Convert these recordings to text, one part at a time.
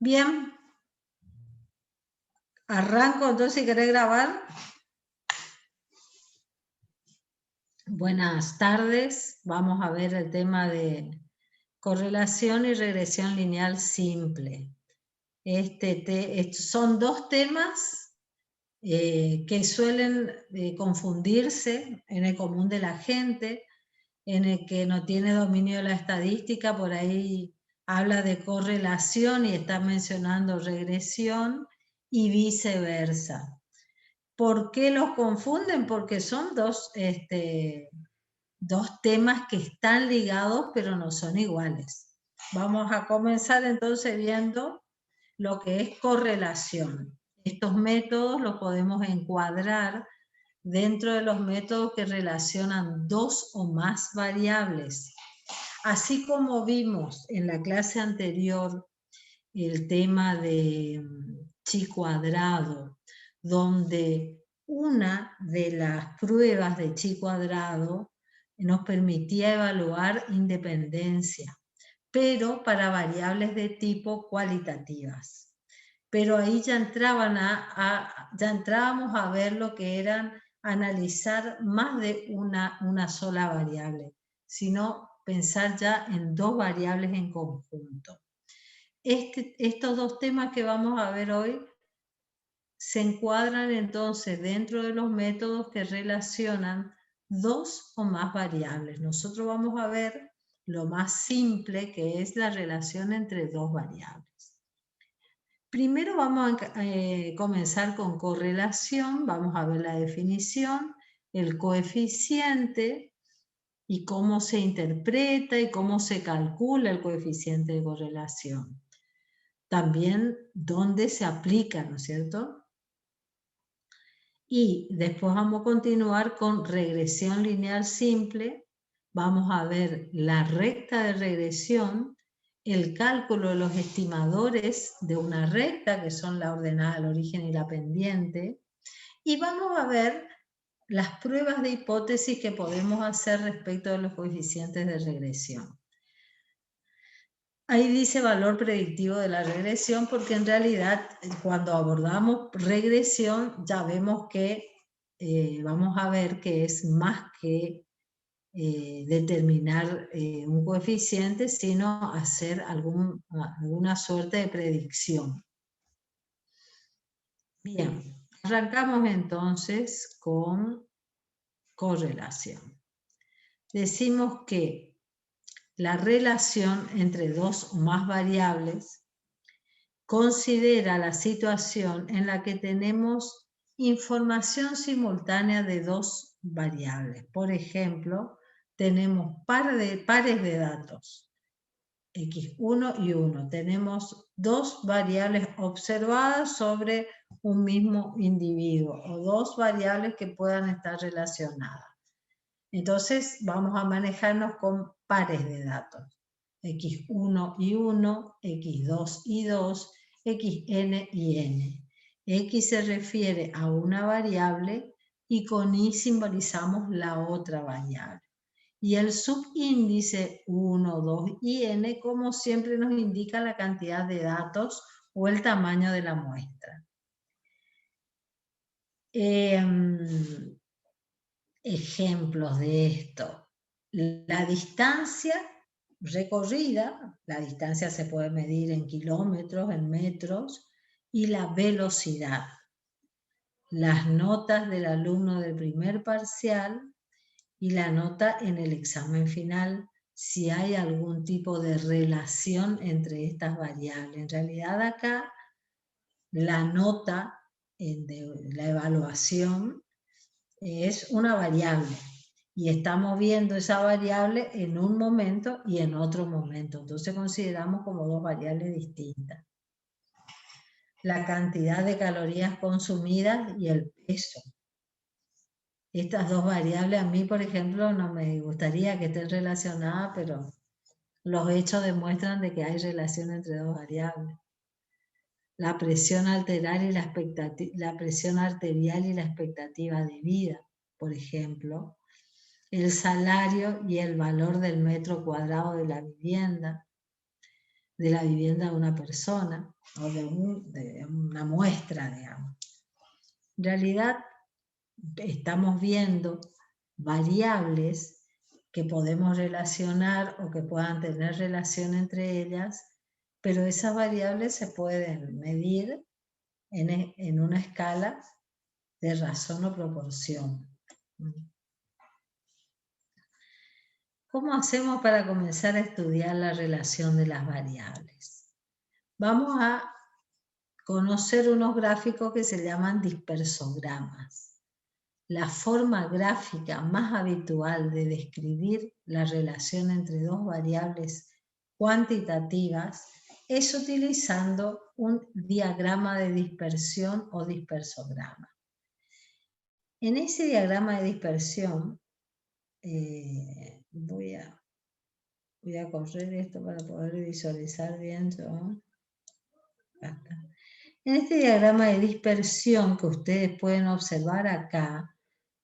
Bien, arranco entonces si querés grabar. Buenas tardes, vamos a ver el tema de correlación y regresión lineal simple. Son dos temas que suelen confundirse en el común de la gente, en el que no tiene dominio de la estadística, por ahí habla de correlación y está mencionando regresión y viceversa. ¿Por qué los confunden? Porque son dos temas que están ligados pero no son iguales. Vamos a comenzar entonces viendo lo que es correlación. Estos métodos los podemos encuadrar dentro de los métodos que relacionan dos o más variables. Así como vimos en la clase anterior el tema de chi cuadrado, donde una de las pruebas de chi cuadrado nos permitía evaluar independencia, pero para variables de tipo cualitativas. Pero ahí ya entrábamos a ver lo que eran analizar más de una sola variable, sino pensar ya en dos variables en conjunto. Estos dos temas que vamos a ver hoy se encuadran entonces dentro de los métodos que relacionan dos o más variables. Nosotros vamos a ver lo más simple, que es la relación entre dos variables. Primero vamos a comenzar con correlación, vamos a ver la definición, el coeficiente y cómo se interpreta y cómo se calcula el coeficiente de correlación. También dónde se aplica, ¿no es cierto? Y después vamos a continuar con regresión lineal simple. Vamos a ver la recta de regresión, el cálculo de los estimadores de una recta, que son la ordenada, el origen y la pendiente. Y vamos a ver las pruebas de hipótesis que podemos hacer respecto de los coeficientes de regresión. Ahí dice valor predictivo de la regresión, porque en realidad cuando abordamos regresión ya vemos que vamos a ver que es más que determinar un coeficiente, sino hacer alguna suerte de predicción. Bien, arrancamos entonces con correlación. Decimos que la relación entre dos o más variables considera la situación en la que tenemos información simultánea de dos variables. Por ejemplo, tenemos pares de datos, x1 y 1. Tenemos dos variables observadas sobre un mismo individuo o dos variables que puedan estar relacionadas. Entonces vamos a manejarnos con pares de datos. x1 y 1, x2 y 2, xn y n. X se refiere a una variable y con y simbolizamos la otra variable. Y el subíndice 1, 2 y n, como siempre, nos indica la cantidad de datos o el tamaño de la muestra. Ejemplos de esto. La distancia recorrida, la distancia se puede medir en kilómetros, en metros, y la velocidad. Las notas del alumno del primer parcial y la nota en el examen final, si hay algún tipo de relación entre estas variables. En realidad acá la nota de la evaluación es una variable y estamos viendo esa variable en un momento y en otro momento. Entonces consideramos como dos variables distintas. La cantidad de calorías consumidas y el peso. Estas dos variables a mí, por ejemplo, no me gustaría que estén relacionadas, pero los hechos demuestran de que hay relación entre dos variables. La presión arterial y la presión arterial y la expectativa de vida, por ejemplo. El salario y el valor del metro cuadrado de la vivienda, de la vivienda de una persona o de una muestra, digamos. En realidad estamos viendo variables que podemos relacionar o que puedan tener relación entre ellas, pero esas variables se pueden medir en una escala de razón o proporción. ¿Cómo hacemos para comenzar a estudiar la relación de las variables? Vamos a conocer unos gráficos que se llaman dispersogramas. La forma gráfica más habitual de describir la relación entre dos variables cuantitativas es utilizando un diagrama de dispersión o dispersograma. En ese diagrama de dispersión, voy a correr esto para poder visualizar bien yo. En este diagrama de dispersión que ustedes pueden observar acá,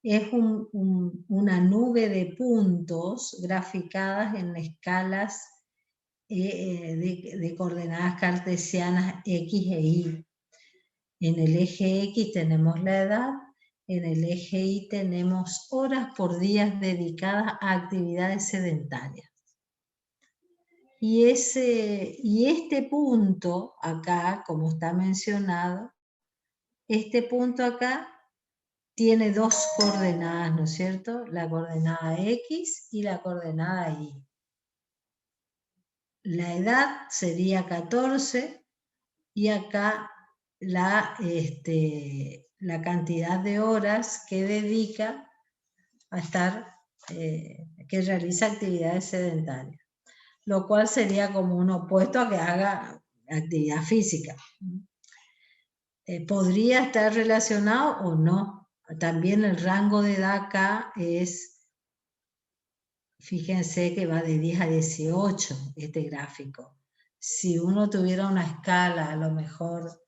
es una nube de puntos graficadas en escalas de coordenadas cartesianas X e Y. En el eje X tenemos la edad, en el eje Y tenemos horas por día dedicadas a actividades sedentarias. Y este punto acá, como está mencionado, este punto acá tiene dos coordenadas, ¿no es cierto? La coordenada X y la coordenada Y. La edad sería 14 y acá la cantidad de horas que dedica a estar, que realiza actividades sedentarias, lo cual sería como un opuesto a que haga actividad física. ¿Podría estar relacionado o no? También el rango de edad acá es, fíjense que va de 10 a 18 este gráfico. Si uno tuviera una escala a lo mejor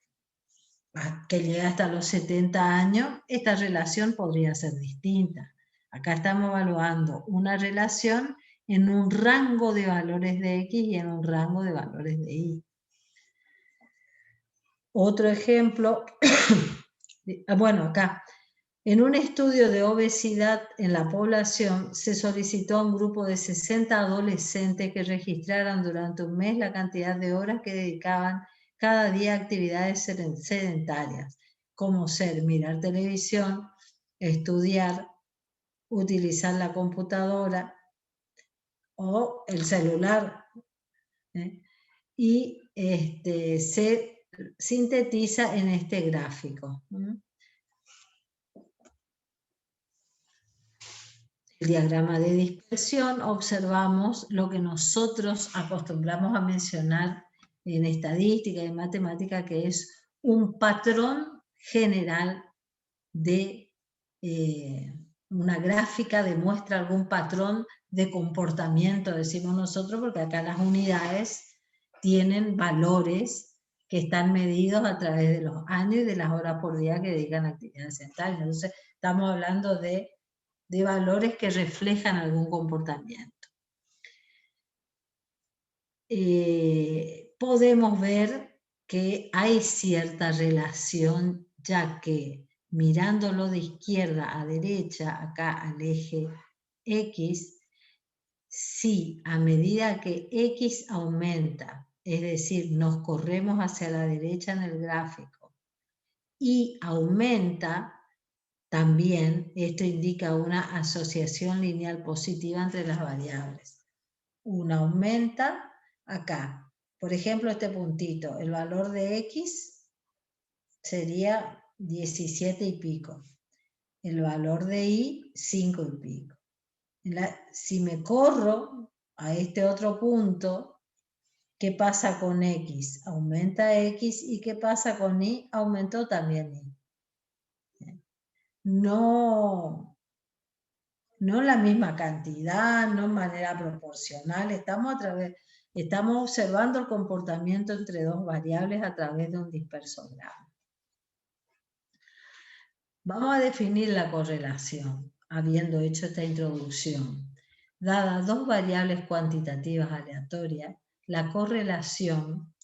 que llega hasta los 70 años, esta relación podría ser distinta. Acá estamos evaluando una relación en un rango de valores de X y en un rango de valores de Y. Otro ejemplo, bueno, acá, en un estudio de obesidad en la población se solicitó a un grupo de 60 adolescentes que registraran durante un mes la cantidad de horas que dedicaban cada día a actividades sedentarias, como ser mirar televisión, estudiar, utilizar la computadora o el celular. Y se sintetiza en este gráfico. El diagrama de dispersión, observamos lo que nosotros acostumbramos a mencionar en estadística y en matemática, que es un patrón general de una gráfica, demuestra algún patrón de comportamiento, decimos nosotros, porque acá las unidades tienen valores que están medidos a través de los años y de las horas por día que dedican a actividades sedentarias. Entonces, estamos hablando de valores que reflejan algún comportamiento. Podemos ver que hay cierta relación, ya que mirándolo de izquierda a derecha, acá al eje X, si a medida que X aumenta, es decir, nos corremos hacia la derecha en el gráfico, y aumenta, también esto indica una asociación lineal positiva entre las variables. Una aumenta acá. Por ejemplo, este puntito, el valor de X sería 17 y pico. El valor de Y, 5 y pico. Si me corro a este otro punto, ¿qué pasa con X? Aumenta X, ¿y qué pasa con Y? Aumentó también Y. No la misma cantidad, no en manera proporcional, estamos observando el comportamiento entre dos variables a través de un dispersograma. Vamos a definir la correlación, habiendo hecho esta introducción. Dadas dos variables cuantitativas aleatorias, la correlación,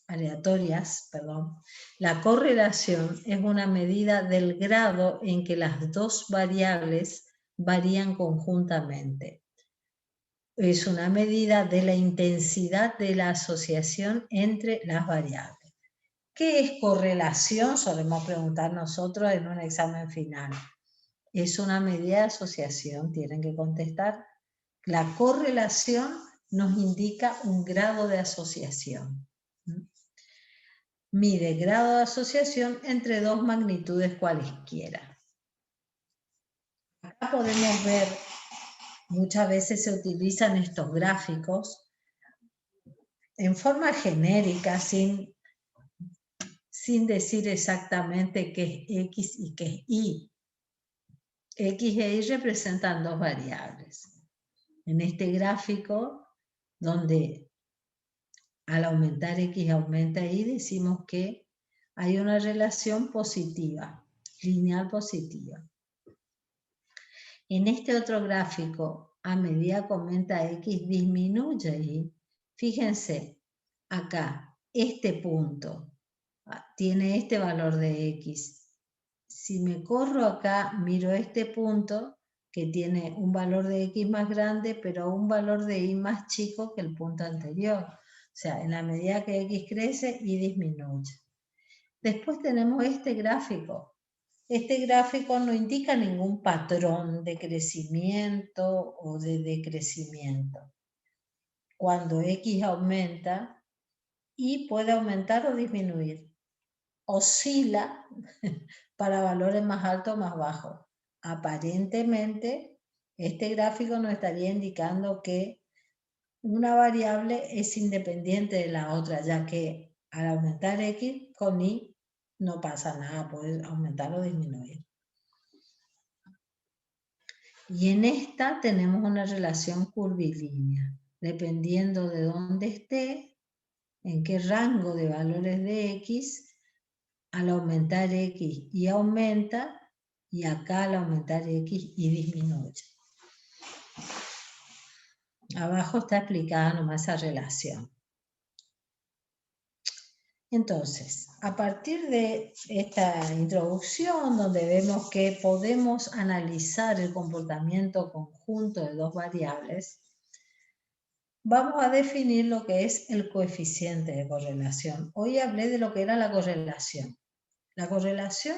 la correlación es una medida del grado en que las dos variables varían conjuntamente. Es una medida de la intensidad de la asociación entre las variables. ¿Qué es correlación? Solemos preguntar nosotros en un examen final. Es una medida de asociación, tienen que contestar. La correlación nos indica un grado de asociación. Mide grado de asociación entre dos magnitudes cualesquiera. Acá podemos ver, muchas veces se utilizan estos gráficos en forma genérica, sin decir exactamente qué es X y qué es Y. X e Y representan dos variables. En este gráfico, donde al aumentar X aumenta Y, decimos que hay una relación positiva, lineal positiva. En este otro gráfico, a medida que aumenta X, disminuye Y. Fíjense, acá, este punto tiene este valor de X. Si me corro acá, miro este punto que tiene un valor de X más grande, pero un valor de Y más chico que el punto anterior. O sea, en la medida que X crece, Y disminuye. Después tenemos este gráfico. Este gráfico no indica ningún patrón de crecimiento o de decrecimiento. Cuando X aumenta, Y puede aumentar o disminuir. Oscila para valores más altos o más bajos. Aparentemente, este gráfico nos estaría indicando que una variable es independiente de la otra, ya que al aumentar X con Y no pasa nada, puede aumentar o disminuir. Y en esta tenemos una relación curvilínea, dependiendo de dónde esté, en qué rango de valores de X, al aumentar X Y aumenta, y acá al aumentar X Y disminuye. Abajo está explicada nomás esa relación. Entonces, a partir de esta introducción, donde vemos que podemos analizar el comportamiento conjunto de dos variables, vamos a definir lo que es el coeficiente de correlación. Hoy hablé de lo que era la correlación. La correlación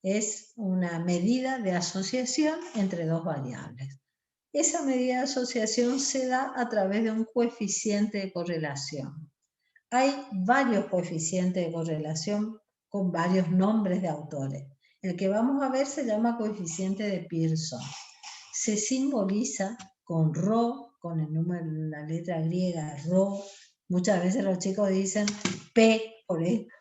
es una medida de asociación entre dos variables. Esa medida de asociación se da a través de un coeficiente de correlación. Hay varios coeficientes de correlación con varios nombres de autores. El que vamos a ver se llama coeficiente de Pearson. Se simboliza con Rho, con el número, la letra griega Rho. Muchas veces los chicos dicen P por esto.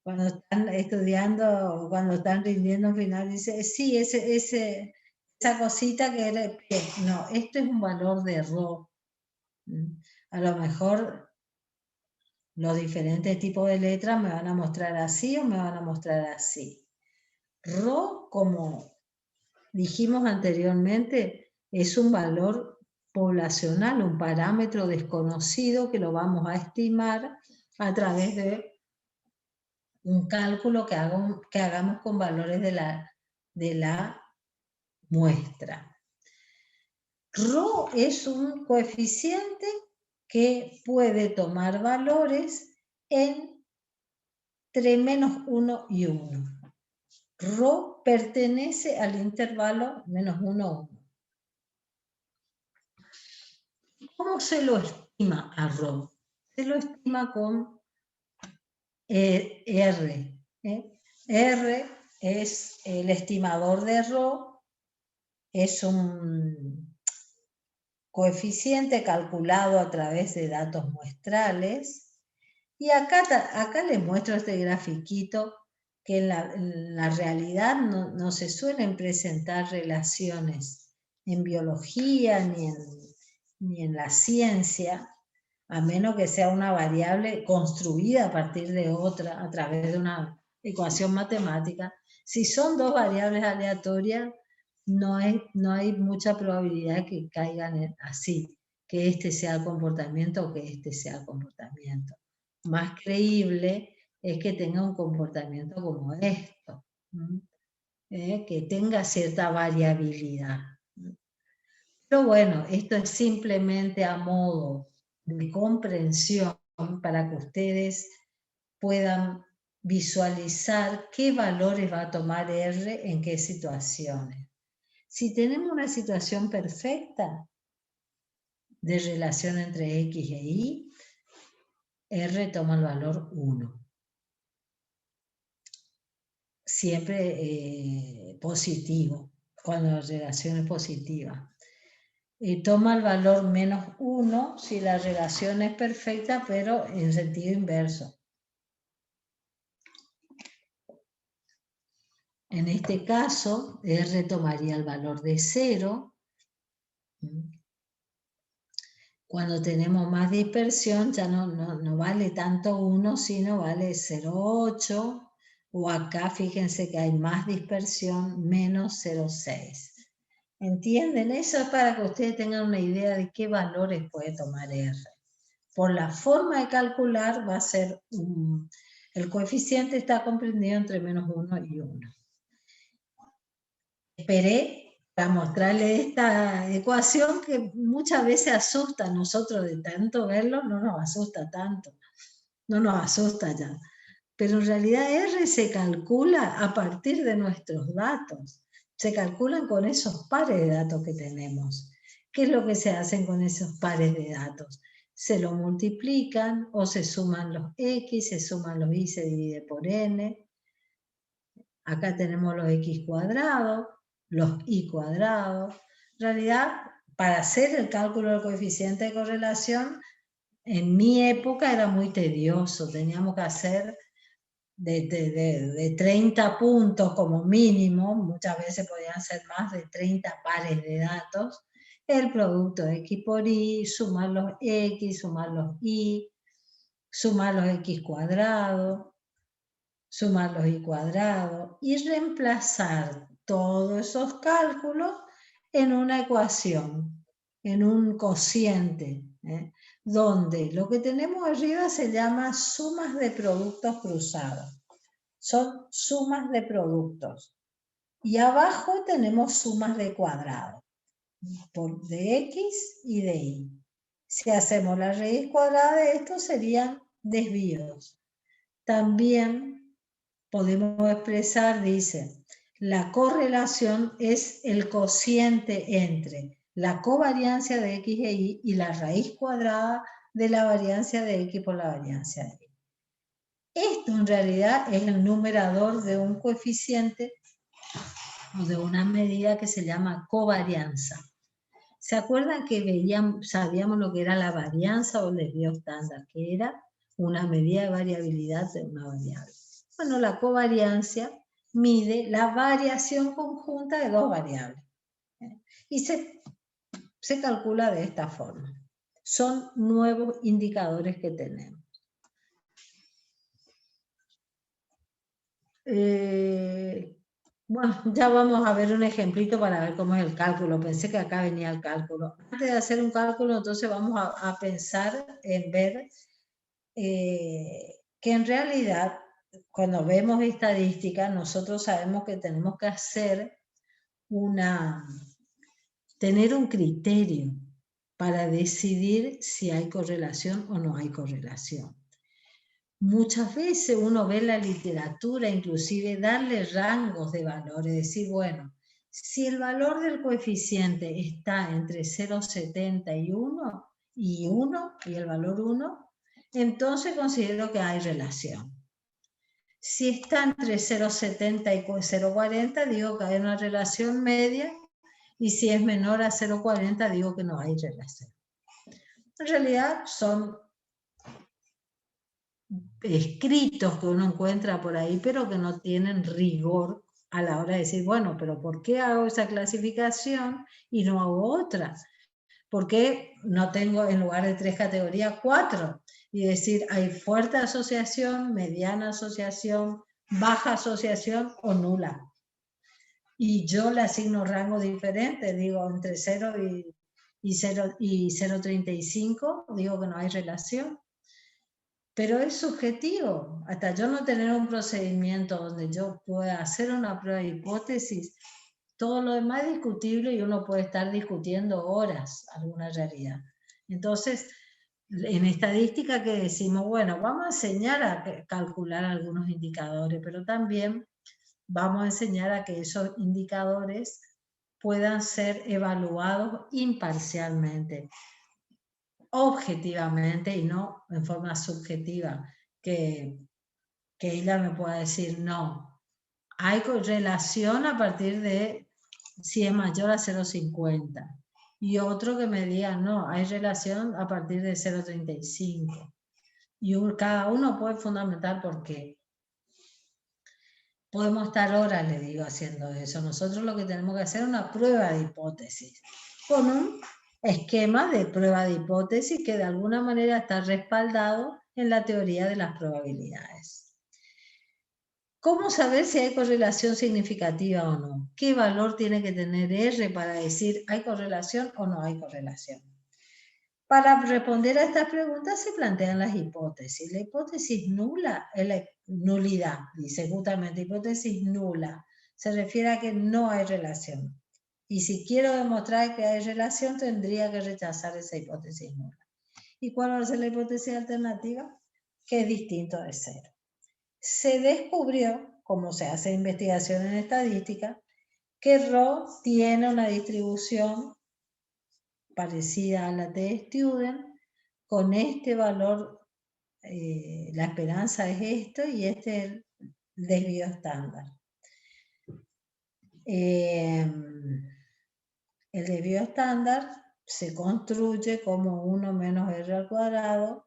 Cuando están estudiando, cuando están rindiendo un final, dice, sí, esa cosita que era P. No, esto es un valor de Rho. A lo mejor los diferentes tipos de letras me van a mostrar así o me van a mostrar así. Rho, como dijimos anteriormente, es un valor poblacional, un parámetro desconocido que lo vamos a estimar a través de un cálculo que hagamos con valores de la muestra. Rho es un coeficiente que puede tomar valores entre -1 y 1. Rho pertenece al intervalo -1, 1. ¿Cómo se lo estima a Rho? Se lo estima con R. R es el estimador de Rho, es un coeficiente calculado a través de datos muestrales. Y acá les muestro este grafiquito que en la realidad no se suelen presentar relaciones en biología ni en la ciencia, a menos que sea una variable construida a partir de otra, a través de una ecuación matemática. Si son dos variables aleatorias, no hay mucha probabilidad que caigan así, que este sea el comportamiento o que este sea el comportamiento. Más creíble es que tenga un comportamiento como esto, que tenga cierta variabilidad. Pero bueno, esto es simplemente a modo de comprensión para que ustedes puedan visualizar qué valores va a tomar R en qué situaciones. Si tenemos una situación perfecta de relación entre X e Y, R toma el valor 1. Siempre positivo, cuando la relación es positiva. Toma el valor -1 si la relación es perfecta, pero en sentido inverso. En este caso, R tomaría el valor de 0. Cuando tenemos más dispersión, ya no vale tanto 1, sino vale 0,8. O acá, fíjense que hay más dispersión, menos 0,6. ¿Entienden? Eso es para que ustedes tengan una idea de qué valores puede tomar R. Por la forma de calcular va a ser, el coeficiente está comprendido entre -1 y 1. Esperé para mostrarles esta ecuación que muchas veces asusta a nosotros de tanto verlo, no nos asusta tanto, no nos asusta ya. Pero en realidad R se calcula a partir de nuestros datos. Se calculan con esos pares de datos que tenemos. ¿Qué es lo que se hacen con esos pares de datos? Se lo multiplican o se suman los X, se suman los Y, se divide por N. Acá tenemos los X cuadrados, los Y cuadrados. En realidad, para hacer el cálculo del coeficiente de correlación, en mi época era muy tedioso. Teníamos que hacer de 30 puntos como mínimo, muchas veces podían ser más de 30 pares de datos, el producto de X por Y, sumar los X, sumar los Y, sumar los X cuadrados, sumar los Y cuadrados y reemplazar todos esos cálculos en una ecuación, en un cociente, donde lo que tenemos arriba se llama sumas de productos cruzados. Son sumas de productos. Y abajo tenemos sumas de cuadrados, de X y de Y. Si hacemos la raíz cuadrada de esto serían desvíos. También podemos expresar, dice, la correlación es el cociente entre la covariancia de X e Y y la raíz cuadrada de la variancia de X por la variancia de Y. Esto en realidad es el numerador de un coeficiente o de una medida que se llama covarianza. ¿Se acuerdan que sabíamos lo que era la varianza o el desvío estándar? Que era una medida de variabilidad de una variable. Bueno, la covariancia mide la variación conjunta de dos variables. Y se calcula de esta forma. Son nuevos indicadores que tenemos. Bueno, ya vamos a ver un ejemplito para ver cómo es el cálculo. Pensé que acá venía el cálculo. Antes de hacer un cálculo, entonces vamos a pensar en ver que en realidad, cuando vemos estadística, nosotros sabemos que tenemos que tener un criterio para decidir si hay correlación o no hay correlación. Muchas veces uno ve la literatura, inclusive darle rangos de valor, es decir, bueno, si el valor del coeficiente está entre 0,70 y 1, y el valor 1, entonces considero que hay relación. Si está entre 0,70 y 0,40, digo que hay una relación media, y si es menor a 0,40, digo que no hay relación. En realidad son escritos que uno encuentra por ahí, pero que no tienen rigor a la hora de decir, bueno, pero ¿por qué hago esa clasificación y no hago otra? ¿Por qué no tengo en lugar de 3 categorías 4? Y decir, hay fuerte asociación, mediana asociación, baja asociación o nula. Y yo le asigno rango diferente, digo entre 0 y 0,35, digo que no hay relación. Pero es subjetivo. Hasta yo no tener un procedimiento donde yo pueda hacer una prueba de hipótesis, todo lo demás es discutible y uno puede estar discutiendo horas alguna realidad. Entonces, en estadística que decimos, bueno, vamos a enseñar a calcular algunos indicadores, pero también vamos a enseñar a que esos indicadores puedan ser evaluados imparcialmente, objetivamente y no en forma subjetiva, que ella me pueda decir, no, hay correlación a partir de si es mayor a 0,50. Y otro que me diga, no, hay relación a partir de 0,35. Y cada uno puede fundamentar por qué. Podemos estar horas, le digo, haciendo eso. Nosotros lo que tenemos que hacer es una prueba de hipótesis, con un esquema de prueba de hipótesis que de alguna manera está respaldado en la teoría de las probabilidades. ¿Cómo saber si hay correlación significativa o no? ¿Qué valor tiene que tener R para decir hay correlación o no hay correlación? Para responder a estas preguntas se plantean las hipótesis. La hipótesis nula es la nulidad, dice justamente hipótesis nula. Se refiere a que no hay relación. Y si quiero demostrar que hay relación, tendría que rechazar esa hipótesis nula. ¿Y cuál va a ser la hipótesis alternativa? Que es distinto de cero. Se descubrió, como se hace investigación en estadística, que Rho tiene una distribución parecida a la t-student, con este valor, la esperanza es esto y este es el desvío estándar. El desvío estándar se construye como 1 menos r al cuadrado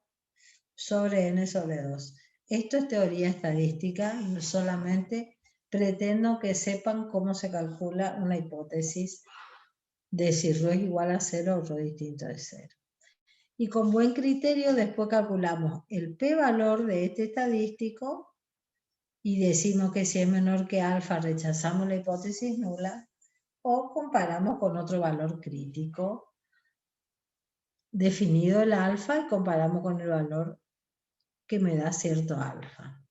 sobre n sobre 2. Esto es teoría estadística, solamente pretendo que sepan cómo se calcula una hipótesis de si Rho es igual a 0 o Rho distinto de 0. Y con buen criterio después calculamos el p-valor de este estadístico y decimos que si es menor que alfa rechazamos la hipótesis nula o comparamos con otro valor crítico definido el alfa y comparamos con el valor que me da cierto alfa.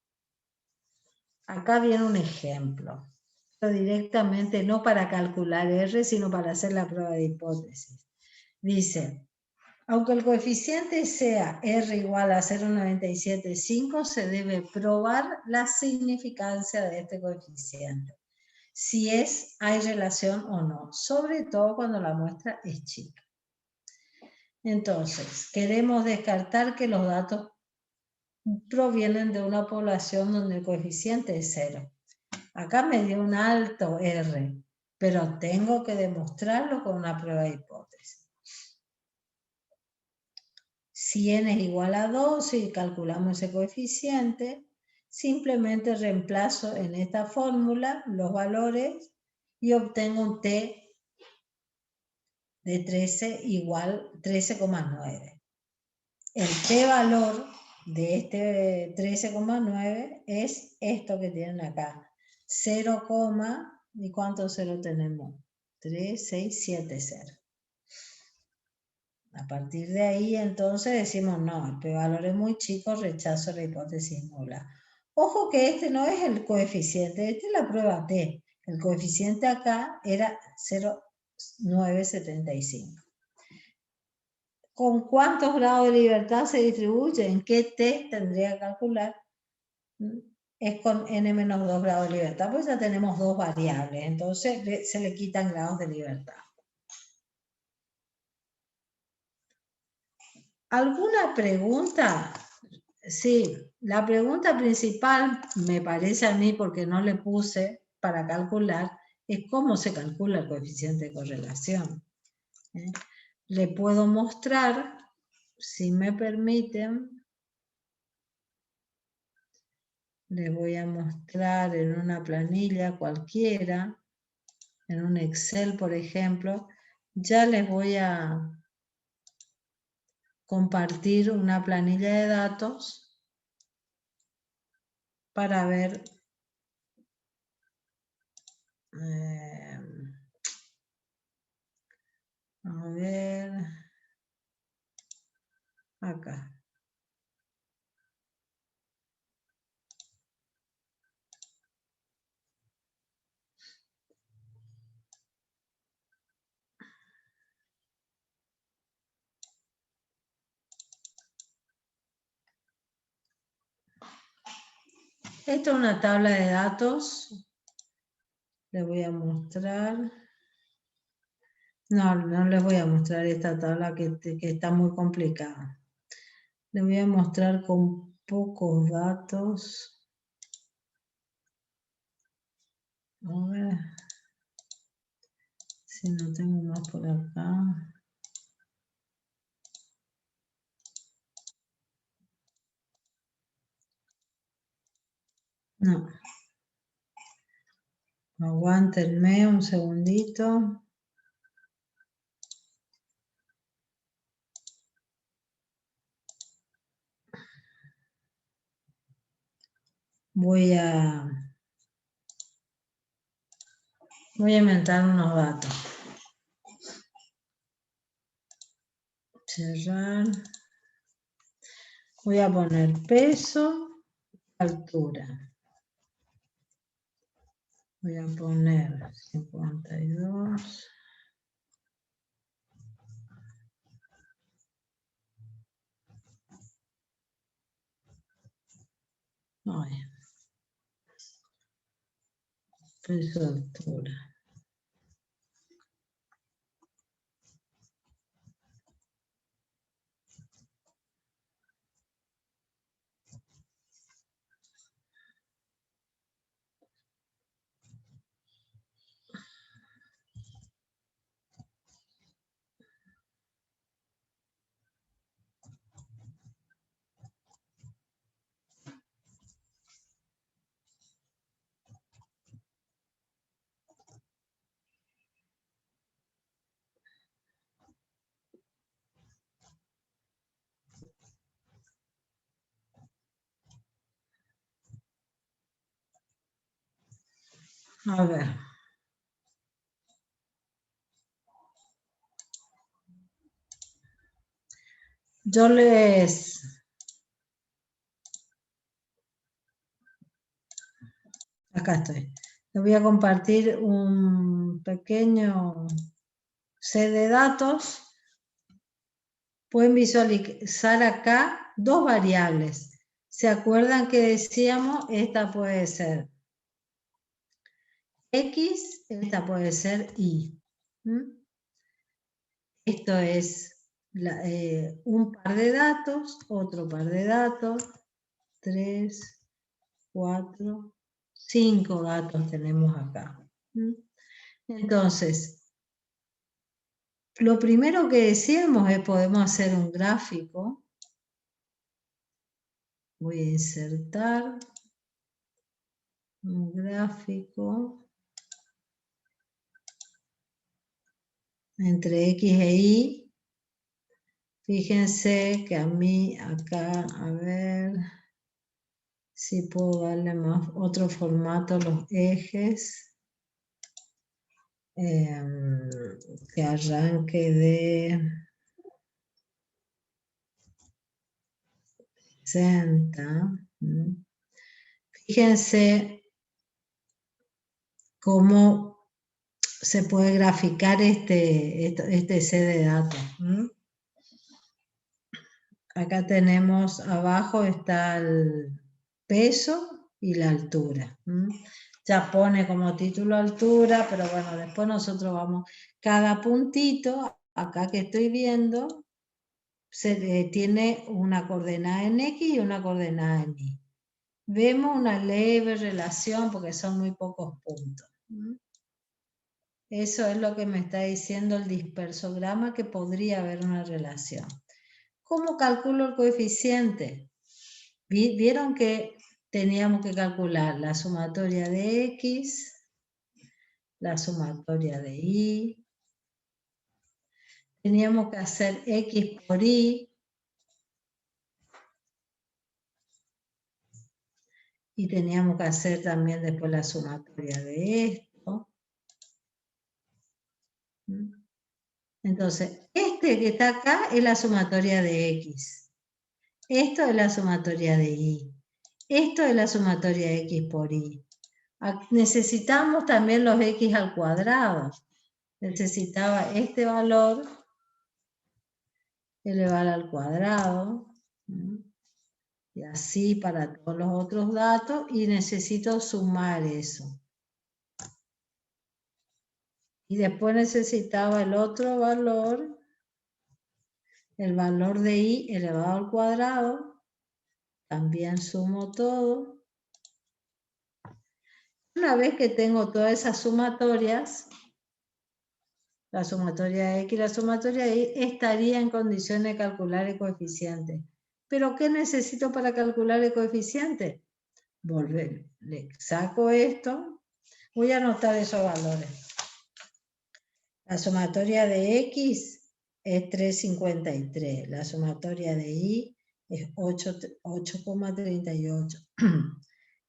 Acá viene un ejemplo, pero directamente no para calcular R, sino para hacer la prueba de hipótesis. Dice, aunque el coeficiente sea R igual a 0,975, se debe probar la significancia de este coeficiente, si hay relación o no, sobre todo cuando la muestra es chica. Entonces, queremos descartar que los datos provienen de una población donde el coeficiente es 0. Acá me dio un alto R, pero tengo que demostrarlo con una prueba de hipótesis. Si n es igual a 2 y calculamos ese coeficiente, simplemente reemplazo en esta fórmula los valores y obtengo un t de 13 igual 13,9. El p-valor de este 13,9 es esto que tienen acá. 0, ¿y cuántos cero tenemos? 3, 6, 7, 0. A partir de ahí, entonces, decimos, no, el p-valor es muy chico, rechazo la hipótesis nula. Ojo que este no es el coeficiente, esta es la prueba T. El coeficiente acá era 0,975. ¿Con cuántos grados de libertad se distribuye? ¿En qué T tendría que calcular? Es con n-2 grados de libertad, pues ya tenemos dos variables, entonces se le quitan grados de libertad. ¿Alguna pregunta? Sí, la pregunta principal, me parece a mí, porque no le puse para calcular, es cómo se calcula el coeficiente de correlación. Le puedo mostrar, si me permiten, les voy a mostrar en una planilla cualquiera, en un Excel, por ejemplo. Ya les voy a compartir una planilla de datos para ver ver. Acá. Esto es una tabla de datos. Les voy a mostrar. No les voy a mostrar esta tabla que está muy complicada. Les voy a mostrar con pocos datos. A ver si no tengo más por acá. No. Aguántenme un segundito. Voy a inventar unos datos. Cerrar. Voy a poner peso, altura. Voy a poner 52. Ay. Peso, altura. A ver. Yo acá estoy. Les voy a compartir un pequeño set de datos. Pueden visualizar acá dos variables. ¿Se acuerdan que decíamos? Esta puede ser X, esta puede ser Y. Esto es un par de datos, otro par de datos, 3, 4, 5 datos tenemos acá. Entonces, lo primero que decíamos es podemos hacer un gráfico. Voy a insertar un gráfico entre X e Y. Fíjense que a mí acá, a ver si puedo darle más otro formato a los ejes. Que arranque de 60. Fíjense cómo se puede graficar este set de datos. Acá tenemos, abajo está el peso y la altura. Ya pone como título altura, pero bueno, después nosotros vamos, cada puntito, acá que estoy viendo, tiene una coordenada en X y una coordenada en Y. Vemos una leve relación porque son muy pocos puntos. Eso es lo que me está diciendo el dispersograma, que podría haber una relación. ¿Cómo calculo el coeficiente? Vieron que teníamos que calcular la sumatoria de X, la sumatoria de Y. Teníamos que hacer X por Y. Y teníamos que hacer también después la sumatoria de esto. Entonces, este que está acá es la sumatoria de X. Esto es la sumatoria de Y. Esto es la sumatoria de X por Y. Necesitamos también los X al cuadrado. Necesitaba este valor elevar al cuadrado. Y así para todos los otros datos. Y necesito sumar eso. Y después necesitaba el otro valor, el valor de Y elevado al cuadrado. También sumo todo. Una vez que tengo todas esas sumatorias, la sumatoria de X y la sumatoria de Y, estaría en condiciones de calcular el coeficiente. ¿Pero qué necesito para calcular el coeficiente? Volver. Le saco esto. Voy a anotar esos valores. La sumatoria de X es 3,53. La sumatoria de Y es 8,38.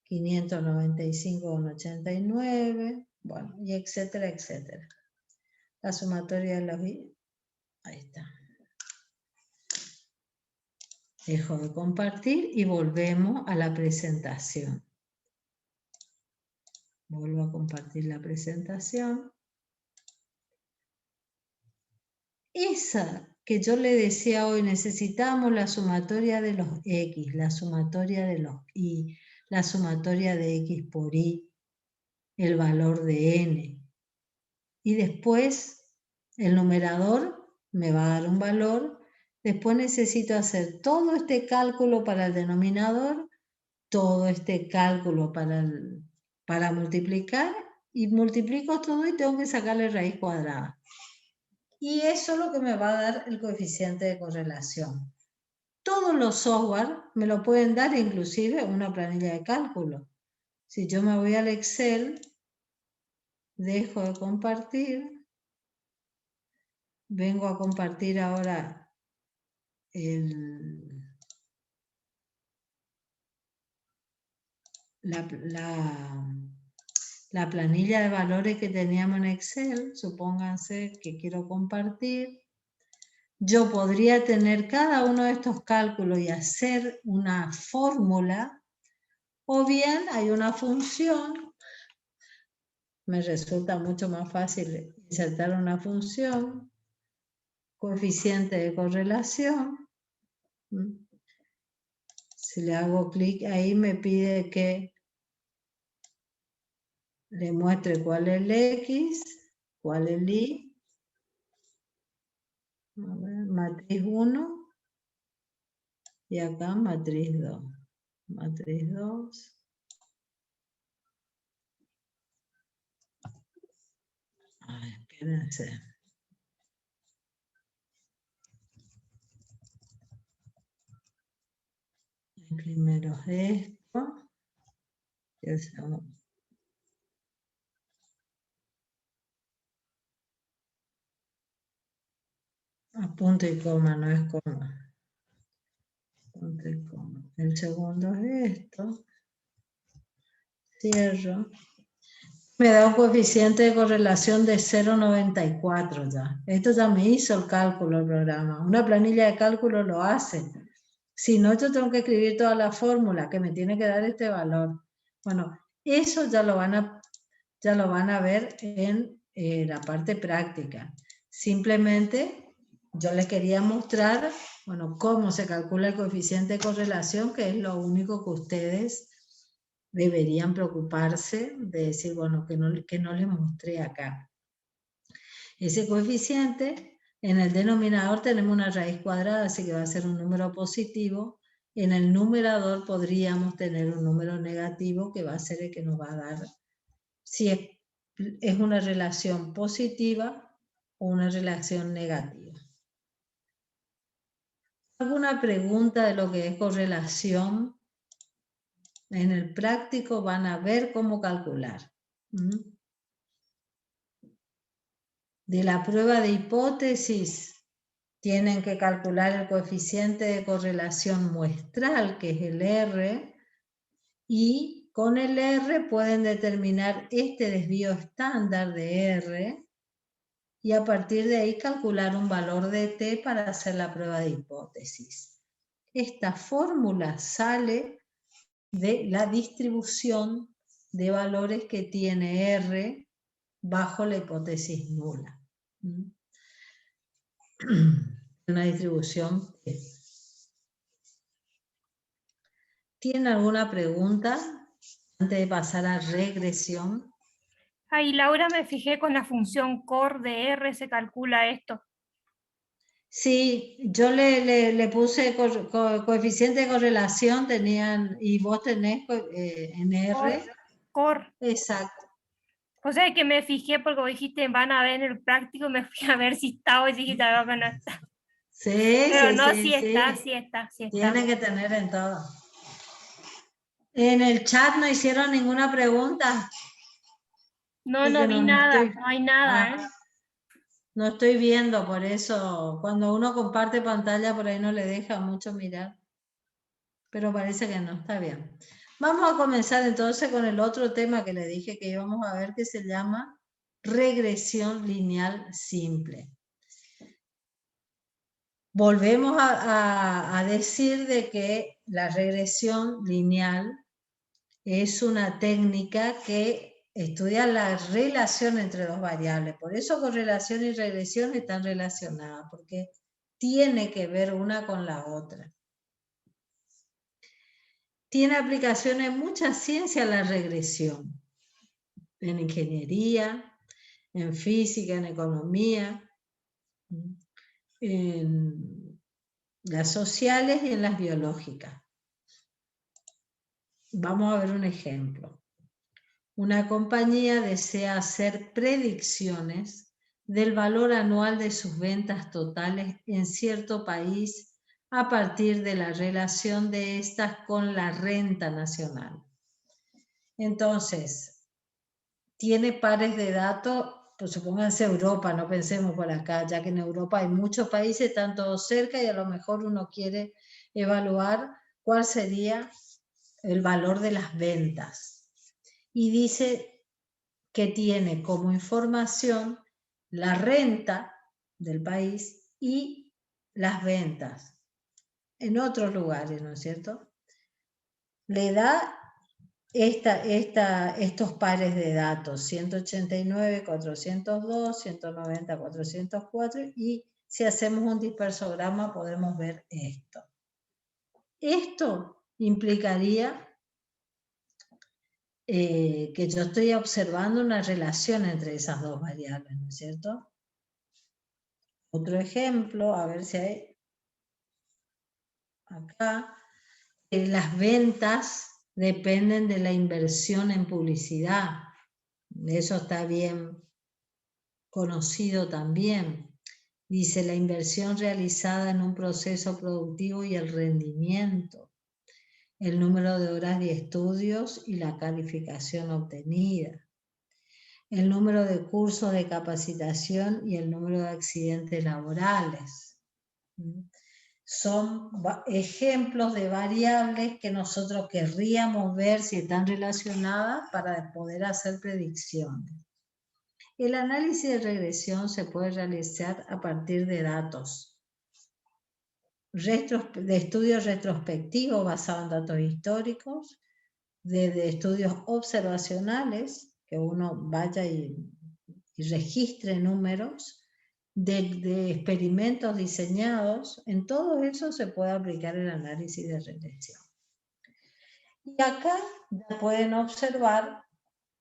595,89. Bueno, y etcétera, etcétera. La sumatoria de los Y. Ahí está. Dejo de compartir y volvemos a la presentación. Vuelvo a compartir la presentación. Esa que yo le decía hoy, necesitamos la sumatoria de los X, la sumatoria de los Y, la sumatoria de X por Y, el valor de N. Y después el numerador me va a dar un valor. Después necesito hacer todo este cálculo para el denominador, todo este cálculo para multiplicar, y multiplico todo y tengo que sacarle raíz cuadrada. Y eso es lo que me va a dar el coeficiente de correlación. Todos los software me lo pueden dar, inclusive una planilla de cálculo. Si yo me voy al Excel, dejo de compartir, vengo a compartir ahora la planilla de valores que teníamos en Excel. Supónganse que quiero compartir. Yo podría tener cada uno de estos cálculos y hacer una fórmula, o bien hay una función. Me resulta mucho más fácil insertar una función, coeficiente de correlación. Si le hago clic ahí me pide que le muestre cuál es el X, cuál es el Y. A ver, matriz 1 y acá matriz 2. Matriz 2. A ver, espérense. Primero esto. Y el segundo. A punto y coma, no es coma. Punto y coma. El segundo es esto. Cierro. Me da un coeficiente de correlación de 0,94 ya. Esto ya me hizo el cálculo el programa. Una planilla de cálculo lo hace. Si no, yo tengo que escribir toda la fórmula que me tiene que dar este valor. Bueno, eso ya lo van a ver en la parte práctica. Simplemente yo les quería mostrar, bueno, cómo se calcula el coeficiente de correlación, que es lo único que ustedes deberían preocuparse de decir, bueno, que no les mostré acá. Ese coeficiente, en el denominador tenemos una raíz cuadrada, así que va a ser un número positivo. En el numerador podríamos tener un número negativo, que va a ser el que nos va a dar si es una relación positiva o una relación negativa. ¿Alguna pregunta de lo que es correlación? En el práctico van a ver cómo calcular. De la prueba de hipótesis tienen que calcular el coeficiente de correlación muestral, que es el R, y con el R pueden determinar este desvío estándar de R, y a partir de ahí calcular un valor de t para hacer la prueba de hipótesis. Esta fórmula sale de la distribución de valores que tiene R bajo la hipótesis nula. Una distribución. ¿Tienen alguna pregunta antes de pasar a regresión? Ahí, Laura, me fijé con la función core de R se calcula esto. Sí, yo le puse coeficiente de correlación, tenían, y vos tenés en R. Core. Exacto. O sea, que me fijé porque vos dijiste van a ver en el práctico, me fui a ver si estaba y dije que no está. Sí, Pero sí, no, sí, sí está, sí. sí está, sí está. Tiene que tener en todo. En el chat no hicieron ninguna pregunta. No, no vi nada, no hay nada, ¿eh? No estoy viendo, por eso cuando uno comparte pantalla por ahí no le deja mucho mirar. Pero parece que no, está bien. Vamos a comenzar entonces con el otro tema que le dije que íbamos a ver, que se llama regresión lineal simple. Volvemos a decir de que la regresión lineal es una técnica que estudia la relación entre dos variables. Por eso correlación y regresión están relacionadas, porque tiene que ver una con la otra. Tiene aplicación en mucha ciencia la regresión, en ingeniería, en física, en economía, en las sociales y en las biológicas. Vamos a ver un ejemplo. Una compañía desea hacer predicciones del valor anual de sus ventas totales en cierto país a partir de la relación de estas con la renta nacional. Entonces, tiene pares de datos, pues supónganse Europa, no pensemos por acá, ya que en Europa hay muchos países, están todos cerca y a lo mejor uno quiere evaluar cuál sería el valor de las ventas. Y dice que tiene como información la renta del país y las ventas en otros lugares, ¿no es cierto? Le da estos pares de datos, 189, 402, 190, 404, y si hacemos un dispersograma podemos ver esto. Esto implicaría que yo estoy observando una relación entre esas dos variables, ¿no es cierto? Otro ejemplo, a ver si hay acá, las ventas dependen de la inversión en publicidad. Eso está bien conocido también. Dice la inversión realizada en un proceso productivo y el rendimiento, el número de horas de estudios y la calificación obtenida, el número de cursos de capacitación y el número de accidentes laborales. Son ejemplos de variables que nosotros querríamos ver si están relacionadas para poder hacer predicciones. El análisis de regresión se puede realizar a partir de datos, de estudios retrospectivos basados en datos históricos, de estudios observacionales, que uno vaya y registre números, de experimentos diseñados. En todo eso se puede aplicar el análisis de regresión. Y acá ya pueden observar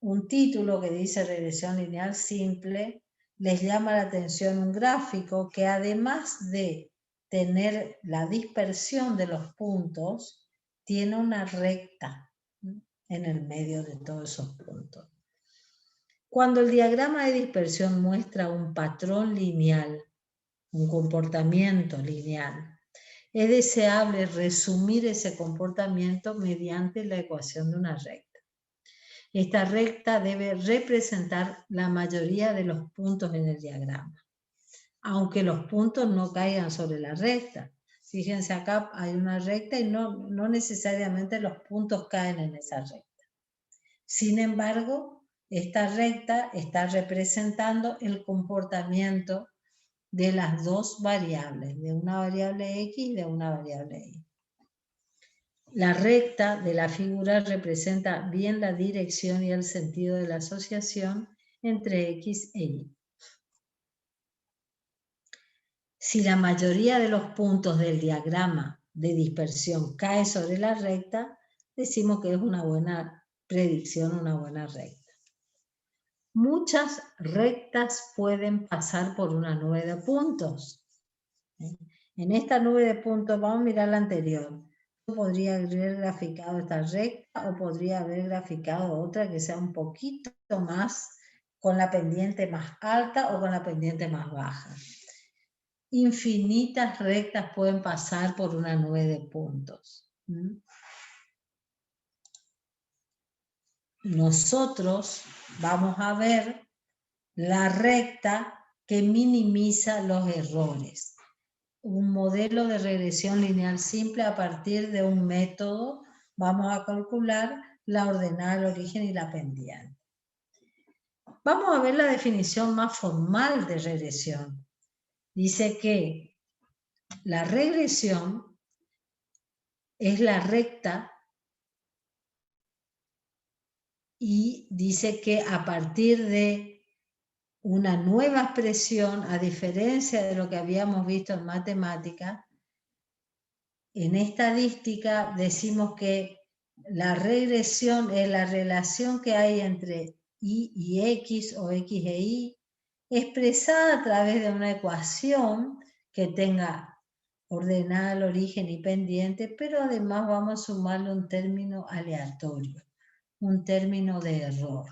un título que dice regresión lineal simple. Les llama la atención un gráfico que además de tener la dispersión de los puntos, tiene una recta en el medio de todos esos puntos. Cuando el diagrama de dispersión muestra un patrón lineal, un comportamiento lineal, es deseable resumir ese comportamiento mediante la ecuación de una recta. Esta recta debe representar la mayoría de los puntos en el diagrama, aunque los puntos no caigan sobre la recta. Fíjense, acá hay una recta y no necesariamente los puntos caen en esa recta. Sin embargo, esta recta está representando el comportamiento de las dos variables, de una variable X y de una variable Y. La recta de la figura representa bien la dirección y el sentido de la asociación entre X e Y. Si la mayoría de los puntos del diagrama de dispersión cae sobre la recta, decimos que es una buena predicción, una buena recta. Muchas rectas pueden pasar por una nube de puntos. En esta nube de puntos, vamos a mirar la anterior. Podría haber graficado esta recta o podría haber graficado otra que sea un poquito más con la pendiente más alta o con la pendiente más baja. Infinitas rectas pueden pasar por una nube de puntos. Nosotros vamos a ver la recta que minimiza los errores. Un modelo de regresión lineal simple a partir de un método. Vamos a calcular la ordenada del origen y la pendiente. Vamos a ver la definición más formal de regresión. Dice que la regresión es la recta y dice que a partir de una nueva expresión, a diferencia de lo que habíamos visto en matemática, en estadística decimos que la regresión es la relación que hay entre Y y X o X e Y, expresada a través de una ecuación que tenga ordenada el origen y pendiente, pero además vamos a sumarle un término aleatorio, un término de error.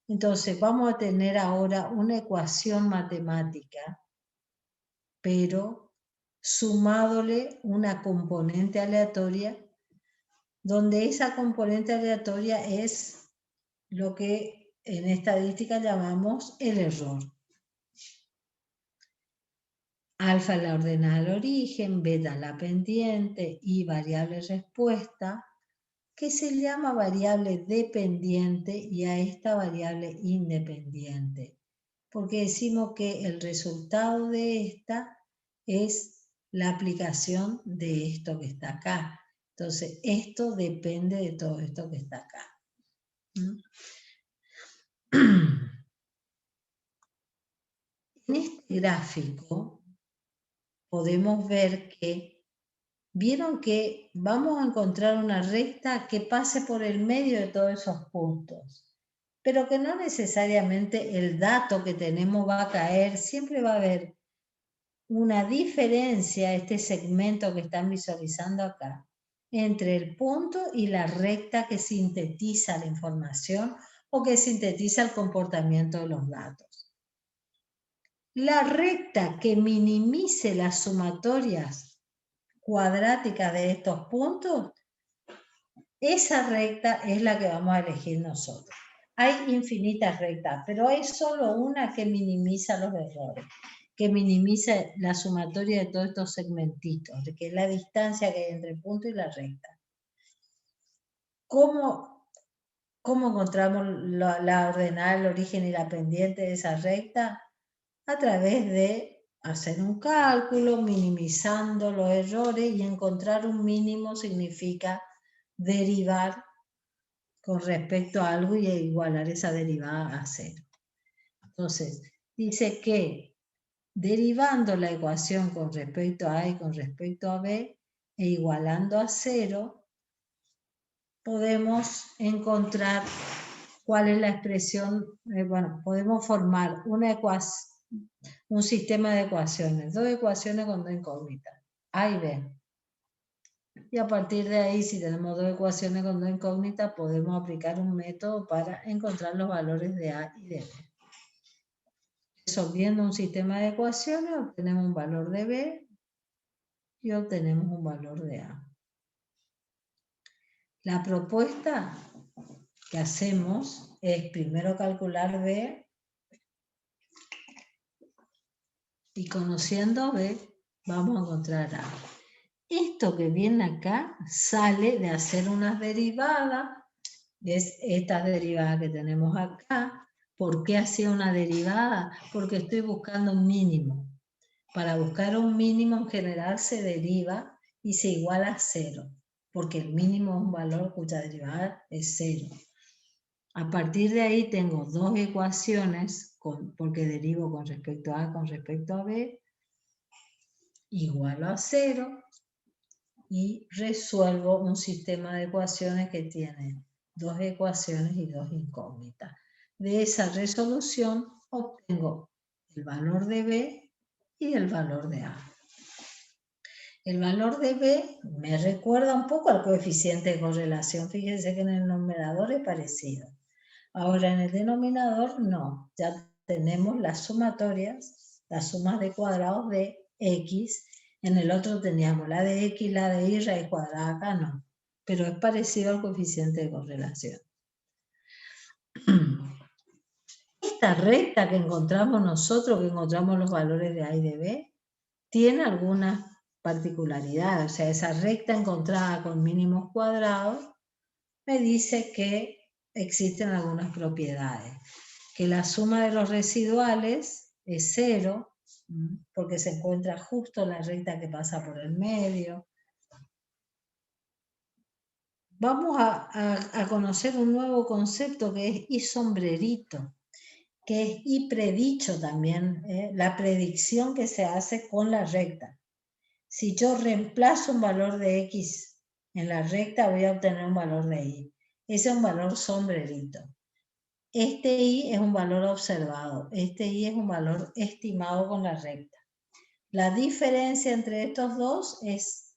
Entonces vamos a tener ahora una ecuación matemática, pero sumádole una componente aleatoria, donde esa componente aleatoria es lo que en estadística llamamos el error. Alfa la ordenada del origen, beta la pendiente y variable respuesta, que se llama variable dependiente y a esta variable independiente, porque decimos que el resultado de esta es la aplicación de esto que está acá. Entonces, esto depende de todo esto que está acá. En este gráfico podemos ver que, vieron que vamos a encontrar una recta que pase por el medio de todos esos puntos, pero que no necesariamente el dato que tenemos va a caer, siempre va a haber una diferencia, este segmento que están visualizando acá, entre el punto y la recta que sintetiza la información o que sintetiza el comportamiento de los datos. La recta que minimice las sumatorias cuadráticas de estos puntos, esa recta es la que vamos a elegir nosotros. Hay infinitas rectas, pero hay solo una que minimiza los errores, que minimiza la sumatoria de todos estos segmentitos, de que es la distancia que hay entre el punto y la recta. ¿Cómo encontramos la ordenada, el origen y la pendiente de esa recta? A través de hacer un cálculo, minimizando los errores, y encontrar un mínimo significa derivar con respecto a algo y igualar esa derivada a cero. Entonces, dice que derivando la ecuación con respecto a A y con respecto a B e igualando a cero, podemos encontrar cuál es la expresión, podemos formar una ecuación, un sistema de ecuaciones, dos ecuaciones con dos incógnitas, A y B. Y a partir de ahí, si tenemos dos ecuaciones con dos incógnitas, podemos aplicar un método para encontrar los valores de A y de B. Resolviendo un sistema de ecuaciones, obtenemos un valor de B y obtenemos un valor de A. La propuesta que hacemos es primero calcular B y conociendo B vamos a encontrar A. Esto que viene acá sale de hacer unas derivadas es esta derivada que tenemos acá. ¿Por qué hacía una derivada? Porque estoy buscando un mínimo. Para buscar un mínimo en general se deriva y se iguala a 0, porque el mínimo es un valor cuya derivada es 0. A partir de ahí tengo dos ecuaciones, porque derivo con respecto a A con respecto a B, igualo a 0, y resuelvo un sistema de ecuaciones que tiene dos ecuaciones y dos incógnitas. De esa resolución obtengo el valor de B y el valor de A. El valor de B me recuerda un poco al coeficiente de correlación. Fíjense que en el numerador es parecido. Ahora en el denominador no. Ya tenemos las sumatorias, las sumas de cuadrados de X. En el otro teníamos la de X, la de Y, raíz cuadrada. Acá no. Pero es parecido al coeficiente de correlación. Esta recta que encontramos nosotros, que encontramos los valores de A y de B, tiene algunas particularidades. O sea, esa recta encontrada con mínimos cuadrados me dice que existen algunas propiedades. Que la suma de los residuales es 0, porque se encuentra justo la recta que pasa por el medio. Vamos a conocer un nuevo concepto que es y sombrerito, que es y predicho también, la predicción que se hace con la recta. Si yo reemplazo un valor de X en la recta, voy a obtener un valor de Y. Ese es un valor sombrerito. Este Y es un valor observado. Este Y es un valor estimado con la recta. La diferencia entre estos dos es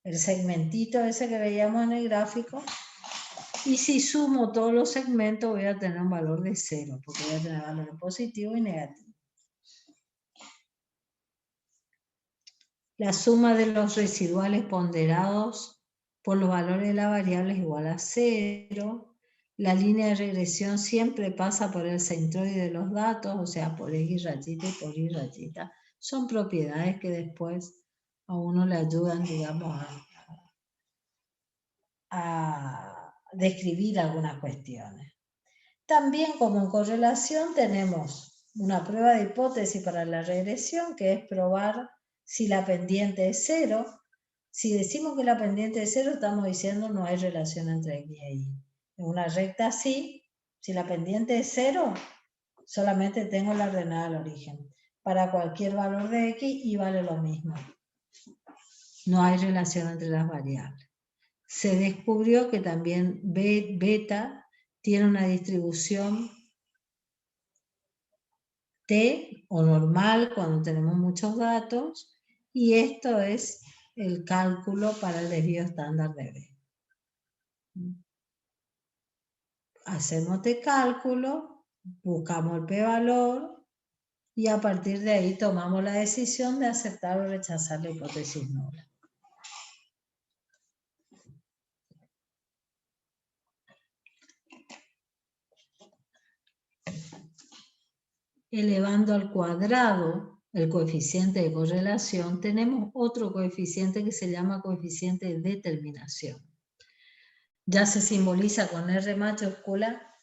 el segmentito ese que veíamos en el gráfico. Y si sumo todos los segmentos, voy a tener un valor de 0, porque voy a tener valores positivos y negativos. La suma de los residuales ponderados por los valores de la variable es igual a 0. La línea de regresión siempre pasa por el centroide de los datos, o sea, por X rayita y por Y rayita. Son propiedades que después a uno le ayudan, digamos, a describir algunas cuestiones. También, como en correlación, tenemos una prueba de hipótesis para la regresión, que es probar si la pendiente es 0. Si decimos que la pendiente es 0, estamos diciendo no hay relación entre X e Y. En una recta sí, si la pendiente es 0, solamente tengo la ordenada al origen. Para cualquier valor de X, Y vale lo mismo. No hay relación entre las variables. Se descubrió que también beta tiene una distribución T o normal cuando tenemos muchos datos, y esto es el cálculo para el desvío estándar de B. Hacemos este cálculo, buscamos el p-valor y a partir de ahí tomamos la decisión de aceptar o rechazar la hipótesis nula. Elevando al cuadrado el coeficiente de correlación, tenemos otro coeficiente que se llama coeficiente de determinación. Ya se simboliza con R mayúscula,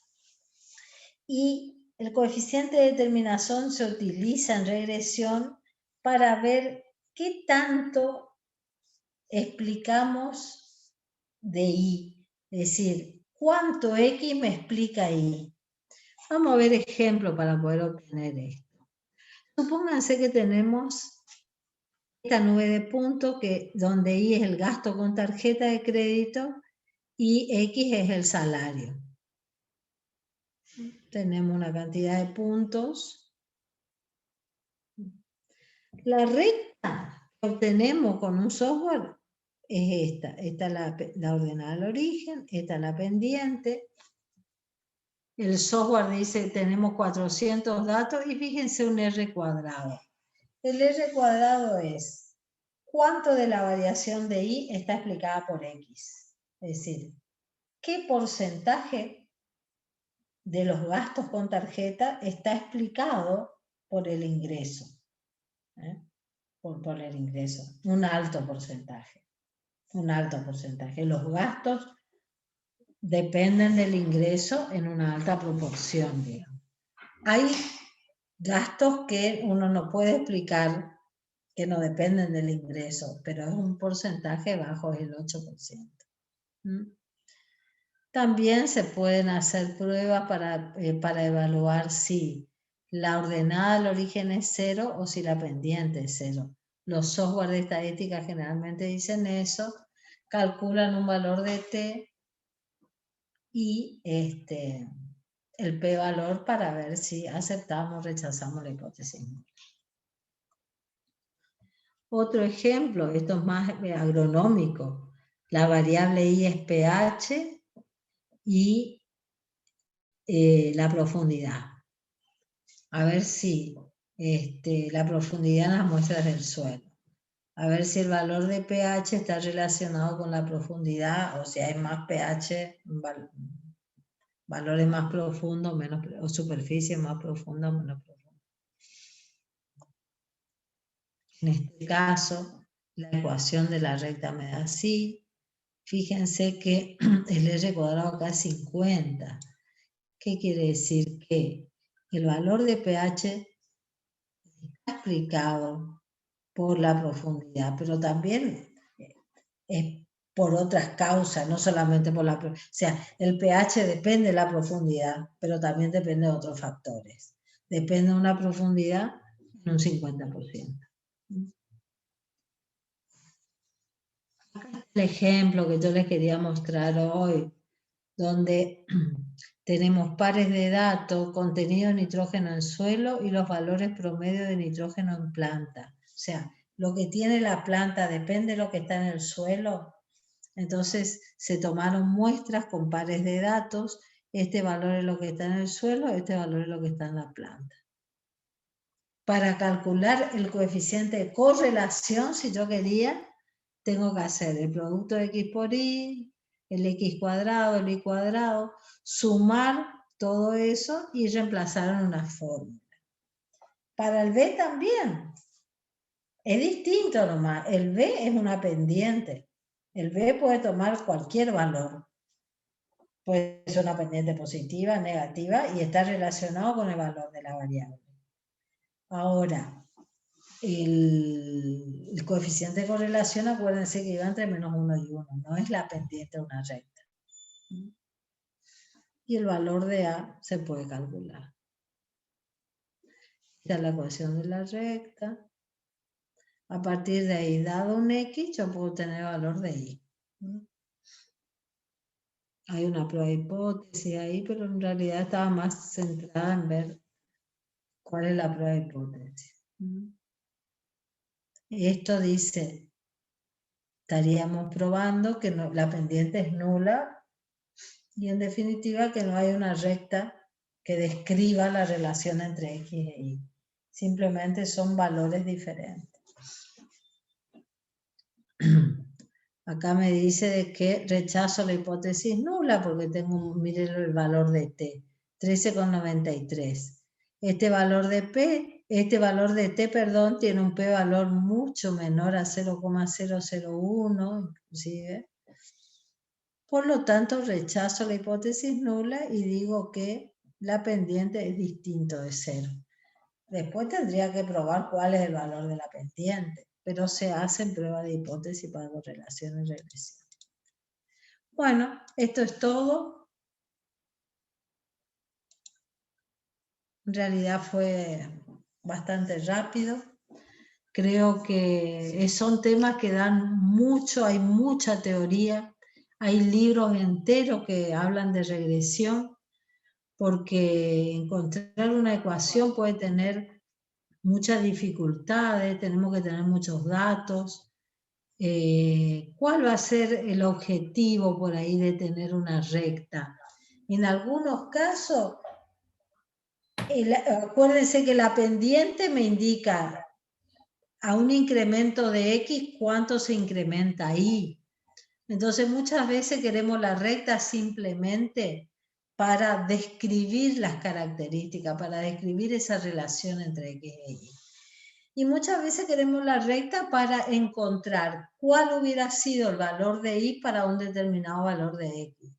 y el coeficiente de determinación se utiliza en regresión para ver qué tanto explicamos de Y, es decir, cuánto X me explica Y. Vamos a ver ejemplos para poder obtener esto. Supónganse que tenemos esta nube de puntos donde Y es el gasto con tarjeta de crédito y X es el salario. Tenemos una cantidad de puntos. La recta que obtenemos con un software es esta. Esta es la ordenada al origen, esta es la pendiente. El software dice que tenemos 400 datos y fíjense un R cuadrado. El R cuadrado es cuánto de la variación de Y está explicada por X. Es decir, qué porcentaje de los gastos con tarjeta está explicado por el ingreso. Por el ingreso. Un alto porcentaje. Un alto porcentaje. Los gastos dependen del ingreso en una alta proporción, digamos. Hay gastos que uno no puede explicar que no dependen del ingreso, pero es un porcentaje bajo, el 8%. También se pueden hacer pruebas para evaluar si la ordenada del origen es 0 o si la pendiente es 0. Los software de estadística generalmente dicen eso, calculan un valor de t y el p-valor para ver si aceptamos o rechazamos la hipótesis. Otro ejemplo, esto es más agronómico, la variable i es pH y la profundidad. A ver si la profundidad en las muestras del suelo. A ver si el valor de pH está relacionado con la profundidad, o si hay más pH, valores más profundos, menos, o superficie más profunda o menos profunda. En este caso, la ecuación de la recta me da así. Fíjense que el R cuadrado acá es 50. ¿Qué quiere decir? Que el valor de pH está explicado por la profundidad, pero también es por otras causas, no solamente por la profundidad. O sea, el pH depende de la profundidad, pero también depende de otros factores. Depende de una profundidad en un 50%. Acá está el ejemplo que yo les quería mostrar hoy, donde tenemos pares de datos, contenido de nitrógeno en suelo y los valores promedio de nitrógeno en planta. O sea, lo que tiene la planta depende de lo que está en el suelo. Entonces se tomaron muestras con pares de datos, este valor es lo que está en el suelo, este valor es lo que está en la planta. Para calcular el coeficiente de correlación, si yo quería, tengo que hacer el producto de x por y, el x cuadrado, el y cuadrado, sumar todo eso y reemplazar en una fórmula. Para el b también. Es distinto nomás. El b es una pendiente. El b puede tomar cualquier valor. Puede ser una pendiente positiva, negativa y está relacionado con el valor de la variable. Ahora, el coeficiente de correlación, acuérdense que iba entre menos 1 y 1, no es la pendiente de una recta. Y el valor de A se puede calcular. Esta es la ecuación de la recta. A partir de ahí, dado un X, yo puedo tener el valor de Y. Hay una prueba de hipótesis ahí, pero en realidad estaba más centrada en ver cuál es la prueba de hipótesis. Esto dice, estaríamos probando que la pendiente es nula y en definitiva que no hay una recta que describa la relación entre X e Y. Simplemente son valores diferentes. Acá me dice de que rechazo la hipótesis nula porque tengo, miren el valor de T, 13,93. Este valor de T, perdón, tiene un p-valor mucho menor a 0,001, inclusive. Por lo tanto, rechazo la hipótesis nula y digo que la pendiente es distinto de 0. Después tendría que probar cuál es el valor de la pendiente, pero se hacen pruebas de hipótesis para correlación y regresión. Bueno, esto es todo. En realidad fue bastante rápido. Creo que son temas que dan mucho, hay mucha teoría. Hay libros enteros que hablan de regresión, porque encontrar una ecuación puede tener muchas dificultades, tenemos que tener muchos datos. ¿Cuál va a ser el objetivo por ahí de tener una recta? En algunos casos, acuérdense que la pendiente me indica a un incremento de X cuánto se incrementa Y. Entonces muchas veces queremos la recta simplemente para describir las características, para describir esa relación entre X e Y. Y muchas veces queremos la recta para encontrar cuál hubiera sido el valor de Y para un determinado valor de X.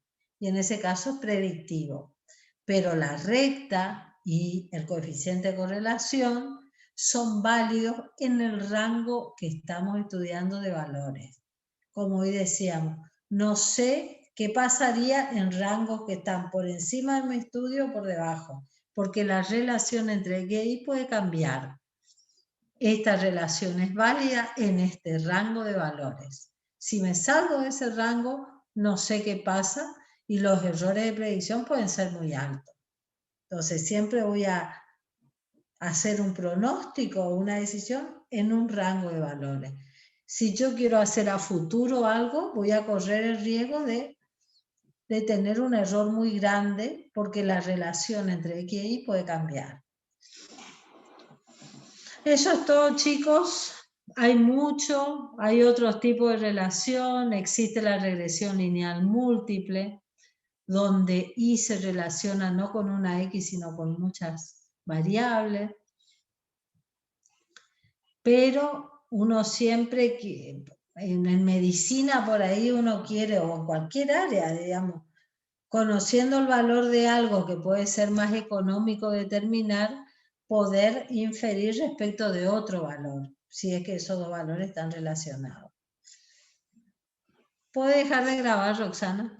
y en ese caso es predictivo. Pero la recta y el coeficiente de correlación son válidos en el rango que estamos estudiando de valores. Como hoy decíamos, no sé qué pasaría en rangos que están por encima de mi estudio o por debajo, porque la relación entre X y Y puede cambiar. Esta relación es válida en este rango de valores. Si me salgo de ese rango, no sé qué pasa y los errores de predicción pueden ser muy altos. Entonces, siempre voy a hacer un pronóstico o una decisión en un rango de valores. Si yo quiero hacer a futuro algo, voy a correr el riesgo de tener un error muy grande porque la relación entre X y Y puede cambiar. Eso es todo, chicos. Hay mucho, hay otros tipos de relación, existe la regresión lineal múltiple, donde Y se relaciona no con una X, sino con muchas variables. Pero uno siempre, en medicina por ahí uno quiere, o en cualquier área, digamos, conociendo el valor de algo que puede ser más económico determinar, poder inferir respecto de otro valor, si es que esos dos valores están relacionados. ¿Puede dejar de grabar, Roxana?